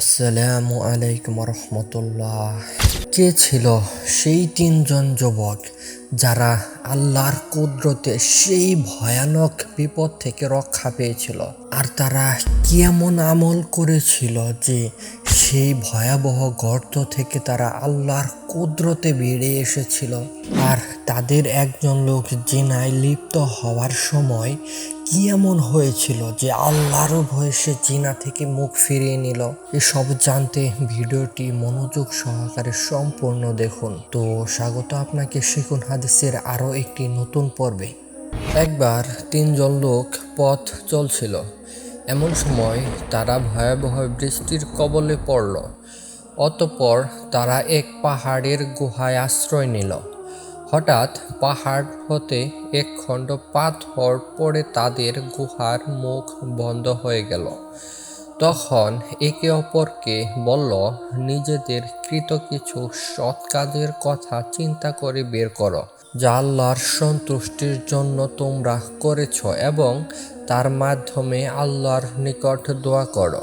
আসসালামু আলাইকুম রহমতুল্লাহ। কে ছিল সেই তিনজন যুবক যারা আল্লাহর কুদরতে সেই ভয়ানক বিপদ থেকে রক্ষা পেয়েছিল? আর তারা কেমন আমল করেছিল যে সেই ভয়াবহ গর্ত থেকে তারা আল্লাহর কুদরতে বেরিয়ে এসেছিল? আর তাদের একজন লোক জিনায় লিপ্ত হওয়ার সময় কি এমন হয়েছিল যে আল্লাহরও ভয়ে সে জিনা থেকে মুখ ফিরিয়ে নিল? এসব জানতে ভিডিওটি মনোযোগ সহকারে সম্পূর্ণ দেখুন। তো স্বাগত আপনাকে শিখুন হাদিসের আরো একটি নতুন পর্বে। একবার তিনজন লোক পথ চলছিল। এমন সময় তারা ভয়াবহ বৃষ্টির কবলে পড়ল। অতঃপর তারা এক পাহাড়ের গুহায় আশ্রয় নিল। হঠাৎ পাহাড় হতে এক খণ্ড পাথর পড়ে তাদের গুহার মুখ বন্ধ হয়ে গেল। তখন একে অপরকে বলল, নিজেদের কৃত কিছু সৎ কাজের কথা চিন্তা করে বের করো, যা আল্লাহর সন্তুষ্টির জন্য তোমরা করেছ, এবং তার মাধ্যমে আল্লাহর নিকট দোয়া করো।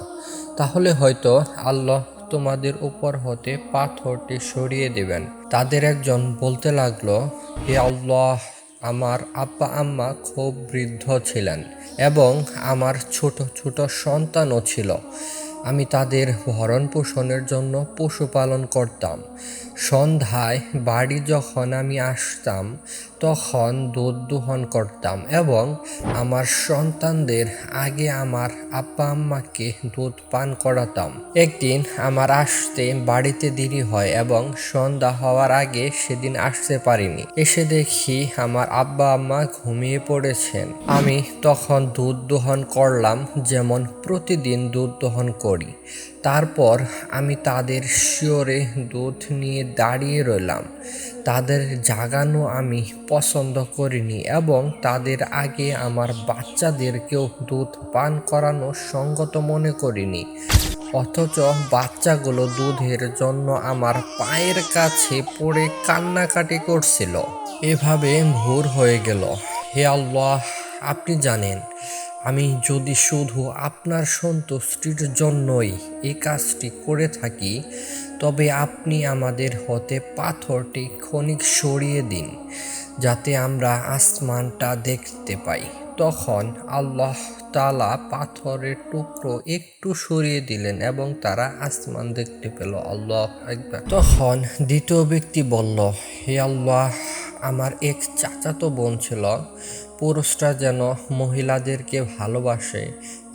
তাহলে হয়তো আল্লাহ তোমাদের উপর হতে পাথরটি সরিয়ে দেবেন। তাদের একজন বলতে লাগলো, হে আল্লাহ, আমার আব্বা আম্মা খুব বৃদ্ধ ছিলেন এবং আমার ছোট ছোট সন্তানও ছিল। আমি তাদের ভরণ পোষণের জন্য পশুপালন করতাম। সন্ধ্যায় বাড়ি যখন আমি আসতাম তখন দুধ দোহন করতাম এবং আমার সন্তানদের আগে আমার আব্বা আম্মাকে দুধ পান করাতাম। একদিন আমার আসতে বাড়িতে দেরি হয় এবং সন্ধ্যা হওয়ার আগে সেদিন আসতে পারিনি। এসে দেখি আমার আব্বা আম্মা ঘুমিয়ে পড়েছেন। আমি তখন দুধ দোহন করলাম যেমন প্রতিদিন দুধ দোহন করি। তারপর আমি তাদের শিয়রে দুধ নিয়ে দাঁড়িয়ে রইলাম। তাদের জাগানো আমি পছন্দ করিনি এবং তাদের আগে আমার বাচ্চাদেরকেও দুধ পান করানো সঙ্গত মনে করিনি। অথচ বাচ্চাগুলো দুধের জন্য আমার পায়ের কাছে পড়ে কান্নাকাটি করছিল। এভাবে ভোর হয়ে গেল। হে আল্লাহ, আপনি জানেন, আমি যদি শুধু আপনার সন্তুষ্টির জন্যই এই কাজটি করে থাকি, তবে আপনি আমাদের হতে পাথরটি ক্ষণিক সরিয়ে দিন, যাতে আমরা আসমানটা দেখতে পাই। তখন আল্লাহ তাআলা পাথরের টুকরো একটু সরিয়ে দিলেন এবং তারা আসমান দেখতে পেল। আল্লাহু আকবার। তখন দ্বিতীয় ব্যক্তি বলল, হে আল্লাহ, আমার এক চাচাতো বোন ছিল। পুরুষরা যেন মহিলাদেরকে ভালোবাসে,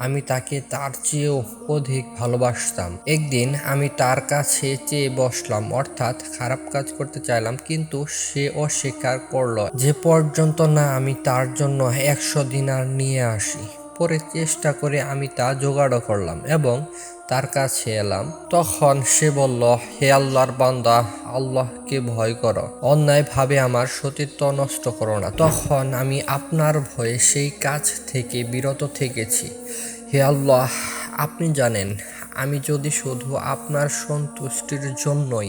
আমি তাকে তার চেয়েও অধিক ভালোবাসতাম। একদিন আমি তার কাছে চেয়ে বসলাম, অর্থাৎ খারাপ কাজ করতে চাইলাম, কিন্তু সে অস্বীকার করল যে পর্যন্ত না আমি তার জন্য 100 দিনার নিয়ে আসি। পরে চেষ্টা করে আমি তা জোগাড় করলাম এবং তার কাছে এলাম। তখন সে বলল, হে আল্লাহর বান্দা, আল্লাহকে ভয় করো, অন্যায়ভাবে আমার সতীত্ব নষ্ট করো না। তখন আমি আপনার ভয়ে সেই কাজ থেকে বিরত থেকেছি। হে আল্লাহ, আপনি জানেন, আমি যদি শুধু আপনার সন্তুষ্টির জন্যই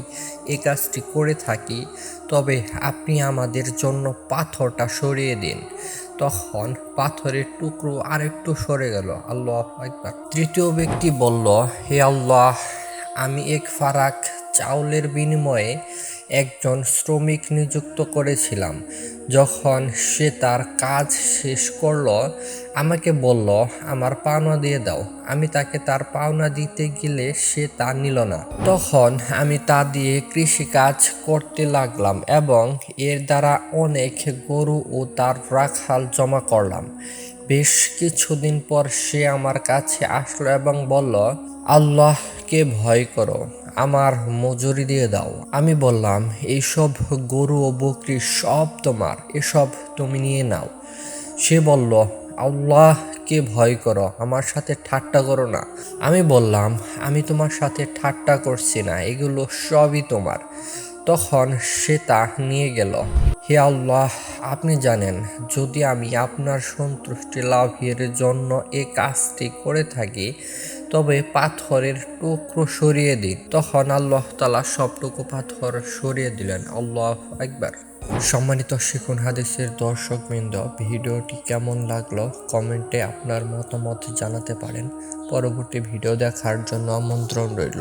এই কাজটি করে থাকি, তবে আপনি আমাদের জন্য পাথরটা সরিয়ে দিন। তখন পাথরের টুকরো আরেকটু সরে গেল। আল্লাহু আকবার। তৃতীয় ব্যক্তি বলল, হে আল্লাহ, আমি এক ফারাক চাউলের বিনিময়ে একজন শ্রমিক নিযুক্ত করেছিলাম। যখন সে তার কাজ শেষ করল, আমাকে বলল, আমার পাওনা দিয়ে দাও। আমি তাকে তার পাওনা দিতে গেলে সে তা নিল না। তখন আমি তা দিয়ে কৃষিকাজ করতে লাগলাম এবং এর দ্বারা অনেক গরু ও তার রাখাল জমা করলাম। বেশ কিছুদিন পর সে আমার কাছে আসলো এবং বলল, আল্লাহকে ভয় করো, আমার মজুরি দিয়ে দাও। আমি বললাম, এইসব গরু ও বকরি সব তোমার, এসব তুমি নিয়ে নাও। সে বলল, আল্লাহকে ভয় করো, আমার সাথে ঠাট্টা করো না। আমি বললাম, আমি তোমার সাথে ঠাট্টা করছি না, এগুলো সবই তোমার। তখন সে তা নিয়ে গেল। হে আল্লাহ, আপনি জানেন, যদি আমি আপনার সন্তুষ্টি লাভের জন্য এ কাজটি করে থাকি, তবে পাথরের টুকরো সরিয়ে দিন। তখন আল্লাহ তাআলা সবটুকু পাথর সরিয়ে দিলেন। আল্লাহু আকবার। সম্মানিত শিখুন হাদিসের দর্শকবৃন্দ, ভিডিওটি কেমন লাগলো কমেন্টে আপনার মতামত জানাতে পারেন। পরবর্তী ভিডিও দেখার জন্য আমন্ত্রণ রইল।